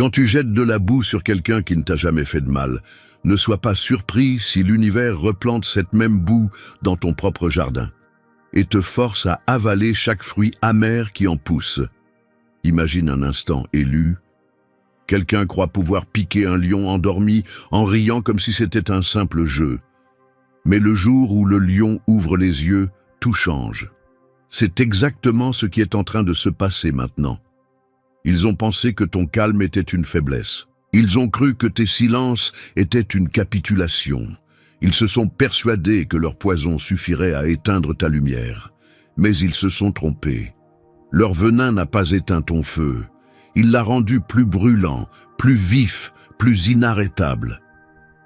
Quand tu jettes de la boue sur quelqu'un qui ne t'a jamais fait de mal, ne sois pas surpris si l'univers replante cette même boue dans ton propre jardin et te force à avaler chaque fruit amer qui en pousse. Imagine un instant élu. Quelqu'un croit pouvoir piquer un lion endormi en riant comme si c'était un simple jeu. Mais le jour où le lion ouvre les yeux, tout change. C'est exactement ce qui est en train de se passer maintenant. Ils ont pensé que ton calme était une faiblesse. Ils ont cru que tes silences étaient une capitulation. Ils se sont persuadés que leur poison suffirait à éteindre ta lumière. Mais ils se sont trompés. Leur venin n'a pas éteint ton feu. Il l'a rendu plus brûlant, plus vif, plus inarrêtable.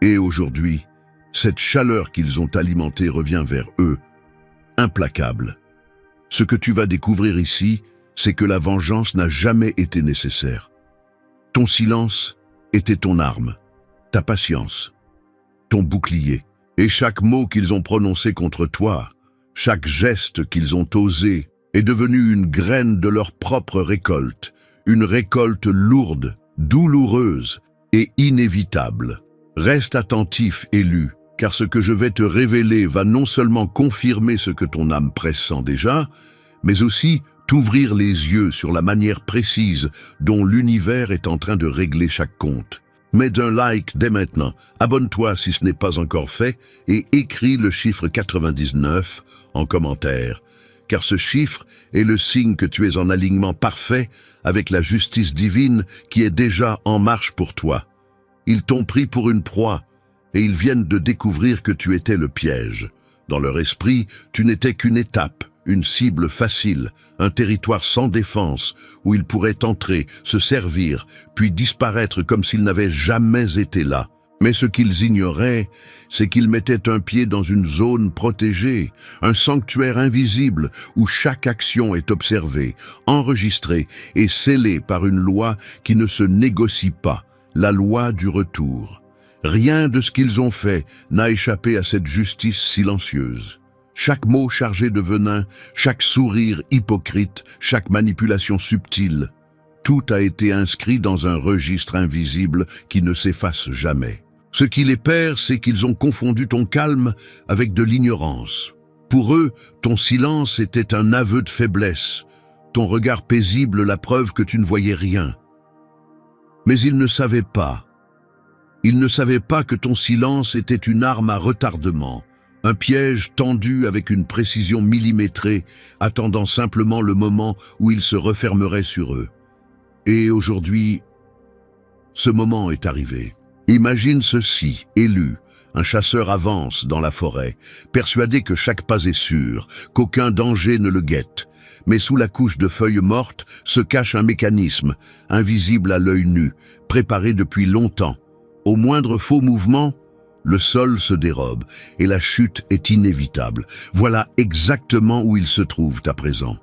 Et aujourd'hui, cette chaleur qu'ils ont alimentée revient vers eux, implacable. Ce que tu vas découvrir ici, c'est que la vengeance n'a jamais été nécessaire. Ton silence était ton arme, ta patience, ton bouclier. Et chaque mot qu'ils ont prononcé contre toi, chaque geste qu'ils ont osé, est devenu une graine de leur propre récolte, une récolte lourde, douloureuse et inévitable. Reste attentif, élu, car ce que je vais te révéler va non seulement confirmer ce que ton âme pressent déjà, mais aussi t'ouvrir les yeux sur la manière précise dont l'univers est en train de régler chaque compte. Mets un like dès maintenant, abonne-toi si ce n'est pas encore fait et écris le chiffre 99 en commentaire, car ce chiffre est le signe que tu es en alignement parfait avec la justice divine qui est déjà en marche pour toi. Ils t'ont pris pour une proie et ils viennent de découvrir que tu étais le piège. Dans leur esprit, tu n'étais qu'une étape, une cible facile, un territoire sans défense où ils pourraient entrer, se servir, puis disparaître comme s'ils n'avaient jamais été là. Mais ce qu'ils ignoraient, c'est qu'ils mettaient un pied dans une zone protégée, un sanctuaire invisible où chaque action est observée, enregistrée et scellée par une loi qui ne se négocie pas, la loi du retour. Rien de ce qu'ils ont fait n'a échappé à cette justice silencieuse. Chaque mot chargé de venin, chaque sourire hypocrite, chaque manipulation subtile, tout a été inscrit dans un registre invisible qui ne s'efface jamais. Ce qui les perd, c'est qu'ils ont confondu ton calme avec de l'ignorance. Pour eux, ton silence était un aveu de faiblesse, ton regard paisible la preuve que tu ne voyais rien. Mais ils ne savaient pas. Ils ne savaient pas que ton silence était une arme à retardement, un piège tendu avec une précision millimétrée, attendant simplement le moment où il se refermerait sur eux. Et aujourd'hui, ce moment est arrivé. Imagine ceci, élu, un chasseur avance dans la forêt, persuadé que chaque pas est sûr, qu'aucun danger ne le guette. Mais sous la couche de feuilles mortes se cache un mécanisme, invisible à l'œil nu, préparé depuis longtemps. Au moindre faux mouvement, le sol se dérobe et la chute est inévitable. Voilà exactement où ils se trouvent à présent.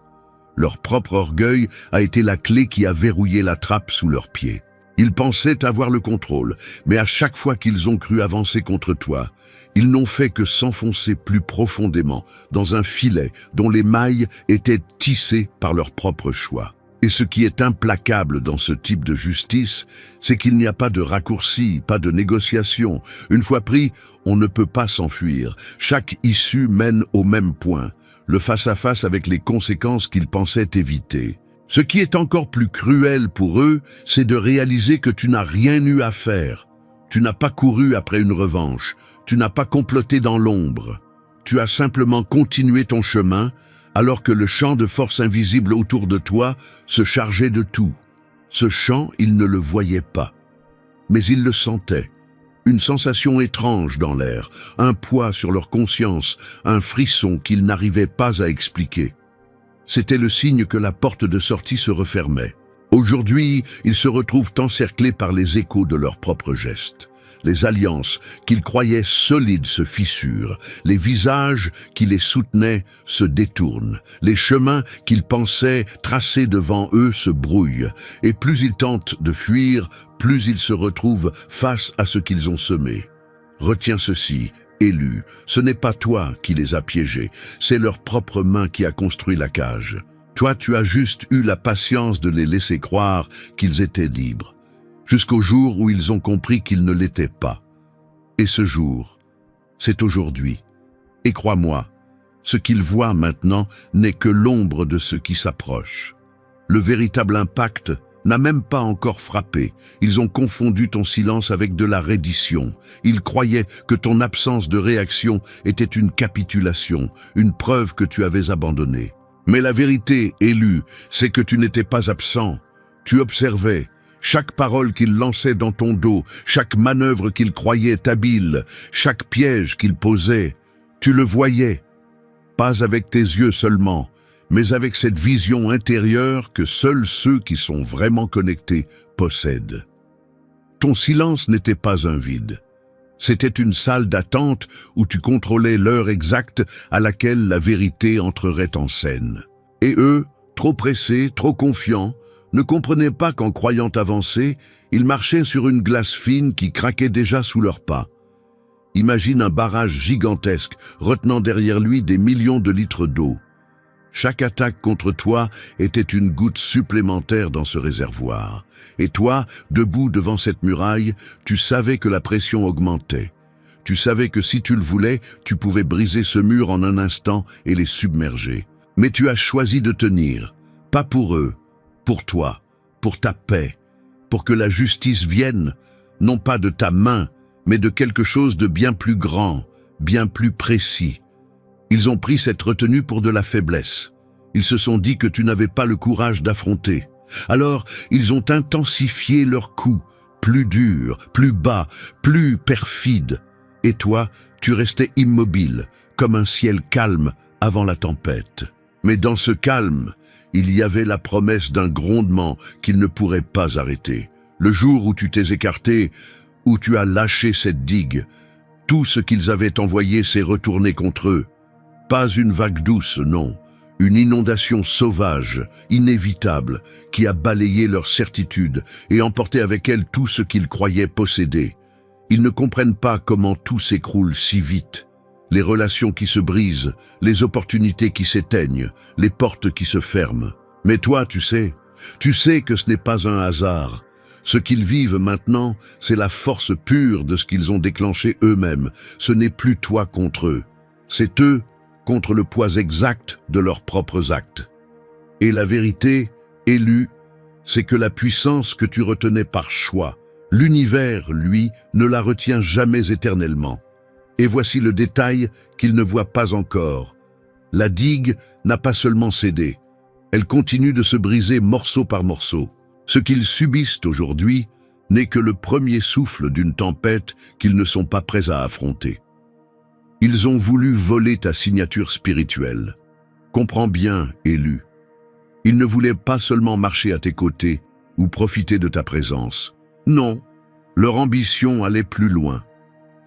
Leur propre orgueil a été la clé qui a verrouillé la trappe sous leurs pieds. Ils pensaient avoir le contrôle, mais à chaque fois qu'ils ont cru avancer contre toi, ils n'ont fait que s'enfoncer plus profondément dans un filet dont les mailles étaient tissées par leur propre choix. Et ce qui est implacable dans ce type de justice, c'est qu'il n'y a pas de raccourci, pas de négociation. Une fois pris, on ne peut pas s'enfuir. Chaque issue mène au même point, le face-à-face avec les conséquences qu'ils pensaient éviter. Ce qui est encore plus cruel pour eux, c'est de réaliser que tu n'as rien eu à faire. Tu n'as pas couru après une revanche, tu n'as pas comploté dans l'ombre. Tu as simplement continué ton chemin, alors que le champ de force invisible autour de toi se chargeait de tout. Ce champ, ils ne le voyaient pas, mais ils le sentaient. Une sensation étrange dans l'air, un poids sur leur conscience, un frisson qu'ils n'arrivaient pas à expliquer. C'était le signe que la porte de sortie se refermait. Aujourd'hui, ils se retrouvent encerclés par les échos de leurs propres gestes. Les alliances qu'ils croyaient solides se fissurent, les visages qui les soutenaient se détournent, les chemins qu'ils pensaient tracés devant eux se brouillent, et plus ils tentent de fuir, plus ils se retrouvent face à ce qu'ils ont semé. Retiens ceci, élu, ce n'est pas toi qui les as piégés, c'est leur propre main qui a construit la cage. Toi, tu as juste eu la patience de les laisser croire qu'ils étaient libres. jusqu'au jour où ils ont compris qu'ils ne l'étaient pas. Et ce jour, c'est aujourd'hui. Et crois-moi, ce qu'ils voient maintenant n'est que l'ombre de ce qui s'approche. Le véritable impact n'a même pas encore frappé. Ils ont confondu ton silence avec de la reddition. Ils croyaient que ton absence de réaction était une capitulation, une preuve que tu avais abandonné. Mais la vérité, Élu, c'est que tu n'étais pas absent. Tu observais. Chaque parole qu'il lançait dans ton dos, chaque manœuvre qu'il croyait habile, chaque piège qu'il posait, tu le voyais. Pas avec tes yeux seulement, mais avec cette vision intérieure que seuls ceux qui sont vraiment connectés possèdent. Ton silence n'était pas un vide. C'était une salle d'attente où tu contrôlais l'heure exacte à laquelle la vérité entrerait en scène. Et eux, trop pressés, trop confiants, ne comprenaient pas qu'en croyant avancer, ils marchaient sur une glace fine qui craquait déjà sous leurs pas. Imagine un barrage gigantesque retenant derrière lui des millions de litres d'eau. Chaque attaque contre toi était une goutte supplémentaire dans ce réservoir. Et toi, debout devant cette muraille, tu savais que la pression augmentait. Tu savais que si tu le voulais, tu pouvais briser ce mur en un instant et les submerger. Mais tu as choisi de tenir, pas pour eux, pour toi, pour ta paix, pour que la justice vienne, non pas de ta main, mais de quelque chose de bien plus grand, bien plus précis. Ils ont pris cette retenue pour de la faiblesse. Ils se sont dit que tu n'avais pas le courage d'affronter. Alors, ils ont intensifié leurs coups, plus durs, plus bas, plus perfides. Et toi, tu restais immobile, comme un ciel calme avant la tempête. Mais dans ce calme, il y avait la promesse d'un grondement qu'ils ne pourraient pas arrêter. Le jour où tu t'es écarté, où tu as lâché cette digue, tout ce qu'ils avaient envoyé s'est retourné contre eux. Pas une vague douce, non. Une inondation sauvage, inévitable, qui a balayé leur certitude et emporté avec elle tout ce qu'ils croyaient posséder. Ils ne comprennent pas comment tout s'écroule si vite. Les relations qui se brisent, les opportunités qui s'éteignent, les portes qui se ferment. Mais toi, tu sais que ce n'est pas un hasard. Ce qu'ils vivent maintenant, c'est la force pure de ce qu'ils ont déclenché eux-mêmes. Ce n'est plus toi contre eux. C'est eux contre le poids exact de leurs propres actes. Et la vérité, Élu, c'est que la puissance que tu retenais par choix, l'univers, lui, ne la retient jamais éternellement. Et voici le détail qu'ils ne voient pas encore. La digue n'a pas seulement cédé, elle continue de se briser morceau par morceau. Ce qu'ils subissent aujourd'hui n'est que le premier souffle d'une tempête qu'ils ne sont pas prêts à affronter. Ils ont voulu voler ta signature spirituelle. Comprends bien, Élu. Ils ne voulaient pas seulement marcher à tes côtés ou profiter de ta présence. Non, leur ambition allait plus loin.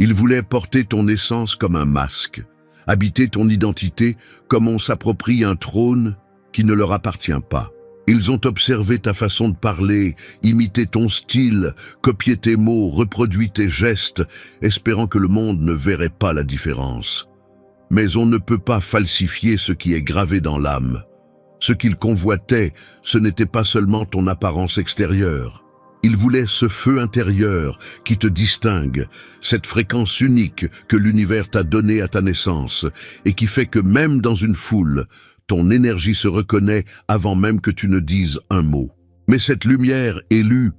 Ils voulaient porter ton essence comme un masque, habiter ton identité comme on s'approprie un trône qui ne leur appartient pas. Ils ont observé ta façon de parler, imité ton style, copié tes mots, reproduit tes gestes, espérant que le monde ne verrait pas la différence. Mais on ne peut pas falsifier ce qui est gravé dans l'âme. Ce qu'ils convoitaient, ce n'était pas seulement ton apparence extérieure. Ils voulaient ce feu intérieur qui te distingue, cette fréquence unique que l'univers t'a donnée à ta naissance et qui fait que même dans une foule, ton énergie se reconnaît avant même que tu ne dises un mot. Mais cette lumière élue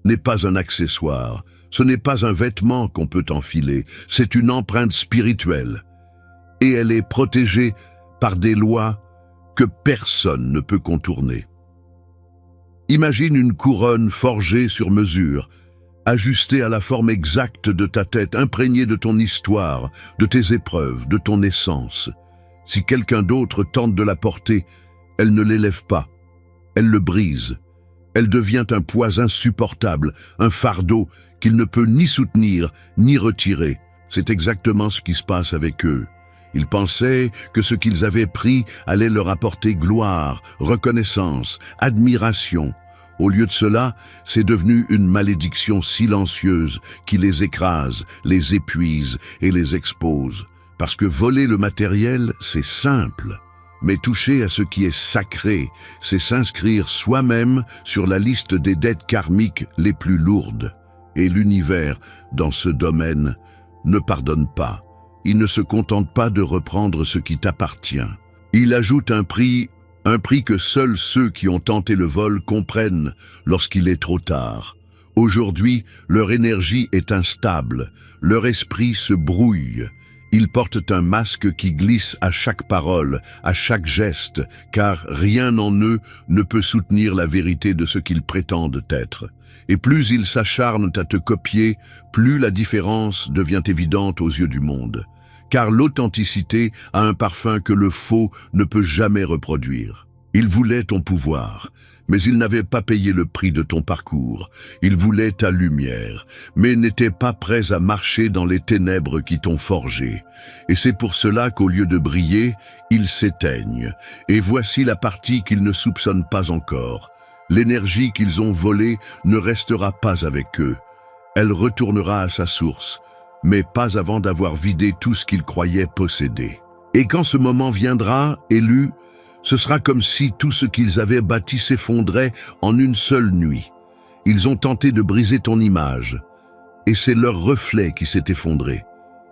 n'est pas un accessoire, ce n'est pas un vêtement qu'on peut enfiler, c'est une empreinte spirituelle. Et elle est protégée par des lois que personne ne peut contourner. Imagine une couronne forgée sur mesure, ajustée à la forme exacte de ta tête, imprégnée de ton histoire, de tes épreuves, de ton essence. Si quelqu'un d'autre tente de la porter, elle ne l'élève pas, elle le brise. Elle devient un poids insupportable, un fardeau qu'il ne peut ni soutenir ni retirer. C'est exactement ce qui se passe avec eux. Ils pensaient que ce qu'ils avaient pris allait leur apporter gloire, reconnaissance, admiration. Au lieu de cela, c'est devenu une malédiction silencieuse qui les écrase, les épuise et les expose. Parce que voler le matériel, c'est simple. Mais toucher à ce qui est sacré, c'est s'inscrire soi-même sur la liste des dettes karmiques les plus lourdes. Et l'univers, dans ce domaine, ne pardonne pas. Il ne se contente pas de reprendre ce qui t'appartient. Il ajoute un prix que seuls ceux qui ont tenté le vol comprennent lorsqu'il est trop tard. Aujourd'hui, leur énergie est instable, leur esprit se brouille. Ils portent un masque qui glisse à chaque parole, à chaque geste, car rien en eux ne peut soutenir la vérité de ce qu'ils prétendent être. Et plus ils s'acharnent à te copier, plus la différence devient évidente aux yeux du monde. Car l'authenticité a un parfum que le faux ne peut jamais reproduire. Ils voulaient ton pouvoir, mais ils n'avaient pas payé le prix de ton parcours. Ils voulaient ta lumière, mais n'étaient pas prêts à marcher dans les ténèbres qui t'ont forgé. Et c'est pour cela qu'au lieu de briller, ils s'éteignent. Et voici la partie qu'ils ne soupçonnent pas encore. L'énergie qu'ils ont volée ne restera pas avec eux. Elle retournera à sa source, mais pas avant d'avoir vidé tout ce qu'ils croyaient posséder. Et quand ce moment viendra, élu, ce sera comme si tout ce qu'ils avaient bâti s'effondrait en une seule nuit. Ils ont tenté de briser ton image, et c'est leur reflet qui s'est effondré.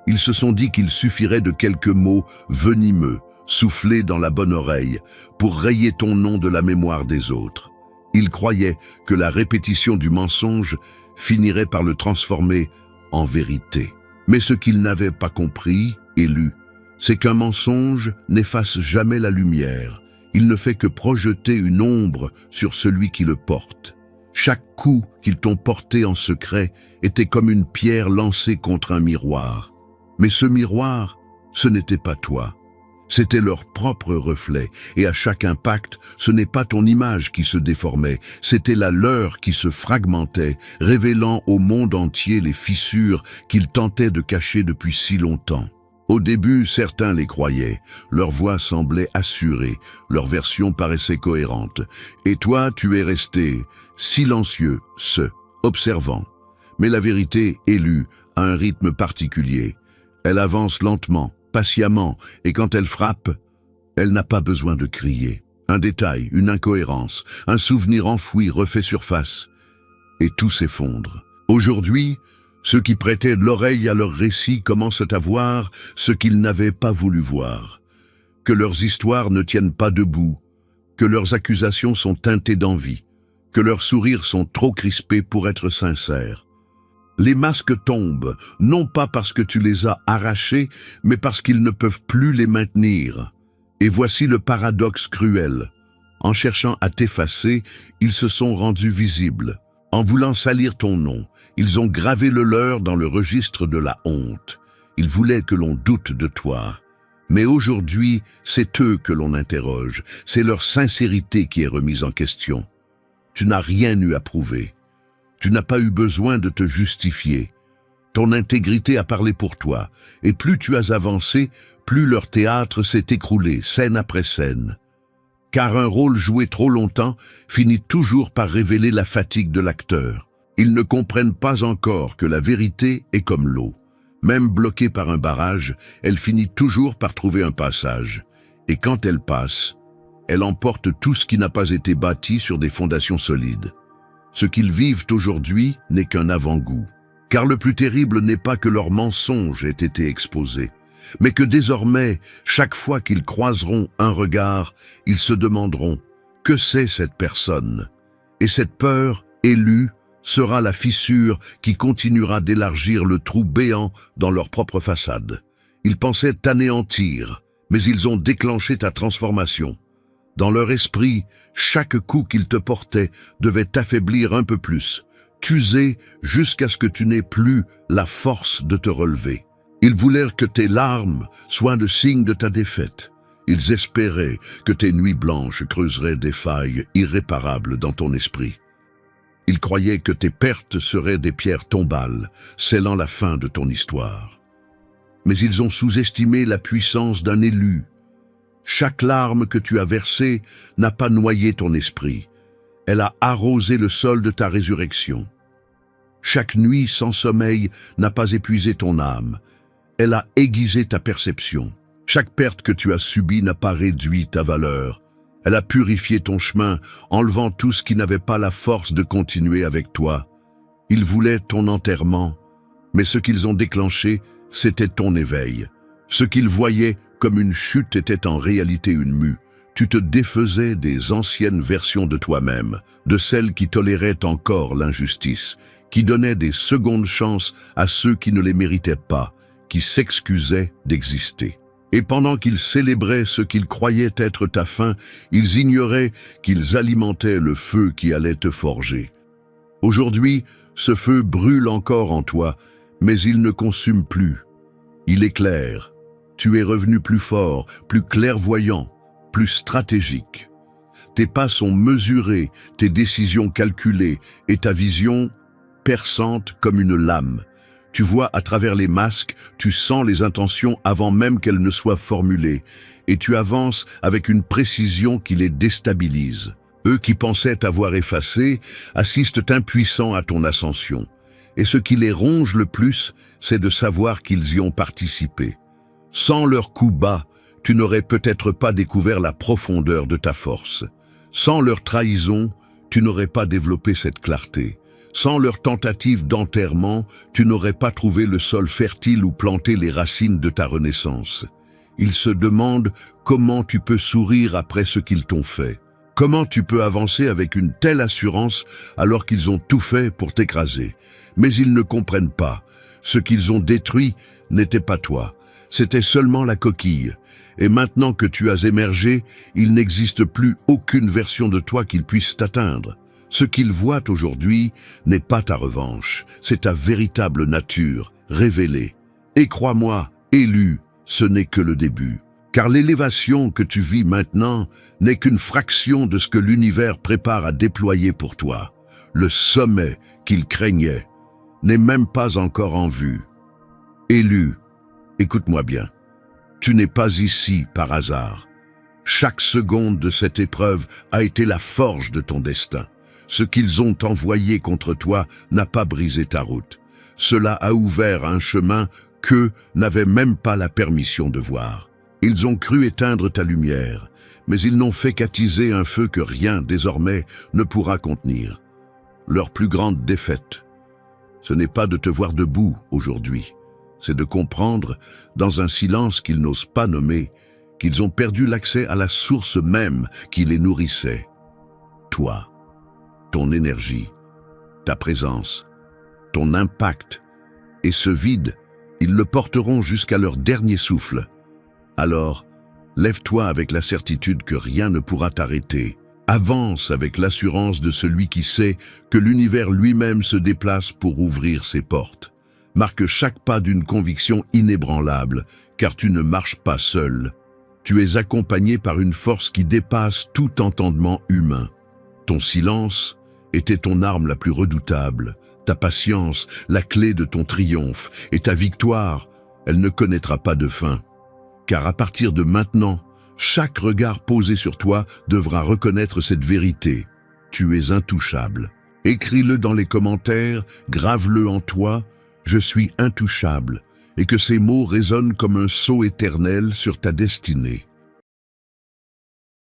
Ils se sont dit qu'il suffirait de quelques mots venimeux, soufflés dans la bonne oreille, pour rayer ton nom de la mémoire des autres. Ils croyaient que la répétition du mensonge finirait par le transformer en vérité. Mais ce qu'ils n'avaient pas compris, élu, c'est qu'un mensonge n'efface jamais la lumière. Il ne fait que projeter une ombre sur celui qui le porte. Chaque coup qu'ils t'ont porté en secret était comme une pierre lancée contre un miroir. Mais ce miroir, ce n'était pas toi. C'était leur propre reflet, et à chaque impact, ce n'est pas ton image qui se déformait, c'était la leur qui se fragmentait, révélant au monde entier les fissures qu'ils tentaient de cacher depuis si longtemps. Au début, certains les croyaient, leur voix semblait assurée, leur version paraissait cohérente. Et toi, tu es resté silencieux, observant. Mais la vérité, élue, a un rythme particulier. Elle avance lentement, patiemment, et quand elle frappe, elle n'a pas besoin de crier. Un détail, une incohérence, un souvenir enfoui refait surface, et tout s'effondre. Aujourd'hui, ceux qui prêtaient de l'oreille à leurs récits commencent à voir ce qu'ils n'avaient pas voulu voir. Que leurs histoires ne tiennent pas debout, que leurs accusations sont teintées d'envie, que leurs sourires sont trop crispés pour être sincères. Les masques tombent, non pas parce que tu les as arrachés, mais parce qu'ils ne peuvent plus les maintenir. Et voici le paradoxe cruel. En cherchant à t'effacer, ils se sont rendus visibles. En voulant salir ton nom, ils ont gravé le leur dans le registre de la honte. Ils voulaient que l'on doute de toi. Mais aujourd'hui, c'est eux que l'on interroge. C'est leur sincérité qui est remise en question. Tu n'as rien eu à prouver. Tu n'as pas eu besoin de te justifier. Ton intégrité a parlé pour toi. Et plus tu as avancé, plus leur théâtre s'est écroulé, scène après scène. Car un rôle joué trop longtemps finit toujours par révéler la fatigue de l'acteur. Ils ne comprennent pas encore que la vérité est comme l'eau. Même bloquée par un barrage, elle finit toujours par trouver un passage. Et quand elle passe, elle emporte tout ce qui n'a pas été bâti sur des fondations solides. Ce qu'ils vivent aujourd'hui n'est qu'un avant-goût. Car le plus terrible n'est pas que leurs mensonges aient été exposés, mais que désormais, chaque fois qu'ils croiseront un regard, ils se demanderont « Que c'est cette personne ?» Et cette peur, élue, sera la fissure qui continuera d'élargir le trou béant dans leur propre façade. Ils pensaient t'anéantir, mais ils ont déclenché ta transformation. Dans leur esprit, chaque coup qu'ils te portaient devait t'affaiblir un peu plus, t'user jusqu'à ce que tu n'aies plus la force de te relever. Ils voulèrent que tes larmes soient le signe de ta défaite. Ils espéraient que tes nuits blanches creuseraient des failles irréparables dans ton esprit. Ils croyaient que tes pertes seraient des pierres tombales, scellant la fin de ton histoire. Mais ils ont sous-estimé la puissance d'un élu. Chaque larme que tu as versée n'a pas noyé ton esprit. Elle a arrosé le sol de ta résurrection. Chaque nuit sans sommeil n'a pas épuisé ton âme. Elle a aiguisé ta perception. Chaque perte que tu as subie n'a pas réduit ta valeur. Elle a purifié ton chemin, enlevant tout ce qui n'avait pas la force de continuer avec toi. Ils voulaient ton enterrement, mais ce qu'ils ont déclenché, c'était ton éveil. Ce qu'ils voyaient comme une chute était en réalité une mue. Tu te défaisais des anciennes versions de toi-même, de celles qui toléraient encore l'injustice, qui donnaient des secondes chances à ceux qui ne les méritaient pas, qui s'excusaient d'exister. Et pendant qu'ils célébraient ce qu'ils croyaient être ta fin, ils ignoraient qu'ils alimentaient le feu qui allait te forger. Aujourd'hui, ce feu brûle encore en toi, mais il ne consume plus. Il éclaire. Tu es revenu plus fort, plus clairvoyant, plus stratégique. Tes pas sont mesurés, tes décisions calculées et ta vision perçante comme une lame. Tu vois à travers les masques, tu sens les intentions avant même qu'elles ne soient formulées, et tu avances avec une précision qui les déstabilise. Eux qui pensaient t'avoir effacé assistent impuissants à ton ascension. Et ce qui les ronge le plus, c'est de savoir qu'ils y ont participé. Sans leur coup bas, tu n'aurais peut-être pas découvert la profondeur de ta force. Sans leur trahison, tu n'aurais pas développé cette clarté. Sans leur tentative d'enterrement, tu n'aurais pas trouvé le sol fertile où planter les racines de ta renaissance. Ils se demandent comment tu peux sourire après ce qu'ils t'ont fait. Comment tu peux avancer avec une telle assurance alors qu'ils ont tout fait pour t'écraser? Mais ils ne comprennent pas. Ce qu'ils ont détruit n'était pas toi. C'était seulement la coquille. Et maintenant que tu as émergé, il n'existe plus aucune version de toi qu'ils puissent atteindre. Ce qu'ils voient aujourd'hui n'est pas ta revanche, c'est ta véritable nature, révélée. Et crois-moi, élu, ce n'est que le début. Car l'élévation que tu vis maintenant n'est qu'une fraction de ce que l'univers prépare à déployer pour toi. Le sommet qu'il craignait n'est même pas encore en vue. Élu, écoute-moi bien, tu n'es pas ici par hasard. Chaque seconde de cette épreuve a été la forge de ton destin. Ce qu'ils ont envoyé contre toi n'a pas brisé ta route. Cela a ouvert un chemin qu'eux n'avaient même pas la permission de voir. Ils ont cru éteindre ta lumière, mais ils n'ont fait qu'attiser un feu que rien, désormais, ne pourra contenir. Leur plus grande défaite, ce n'est pas de te voir debout aujourd'hui, c'est de comprendre, dans un silence qu'ils n'osent pas nommer, qu'ils ont perdu l'accès à la source même qui les nourrissait. Toi. Ton énergie, ta présence, ton impact, et ce vide, ils le porteront jusqu'à leur dernier souffle. Alors, lève-toi avec la certitude que rien ne pourra t'arrêter. Avance avec l'assurance de celui qui sait que l'univers lui-même se déplace pour ouvrir ses portes. Marque chaque pas d'une conviction inébranlable, car tu ne marches pas seul. Tu es accompagné par une force qui dépasse tout entendement humain. Ton silence était ton arme la plus redoutable, ta patience, la clé de ton triomphe, et ta victoire, elle ne connaîtra pas de fin. Car à partir de maintenant, chaque regard posé sur toi devra reconnaître cette vérité. Tu es intouchable. Écris-le dans les commentaires, grave-le en toi, je suis intouchable, et que ces mots résonnent comme un sceau éternel sur ta destinée.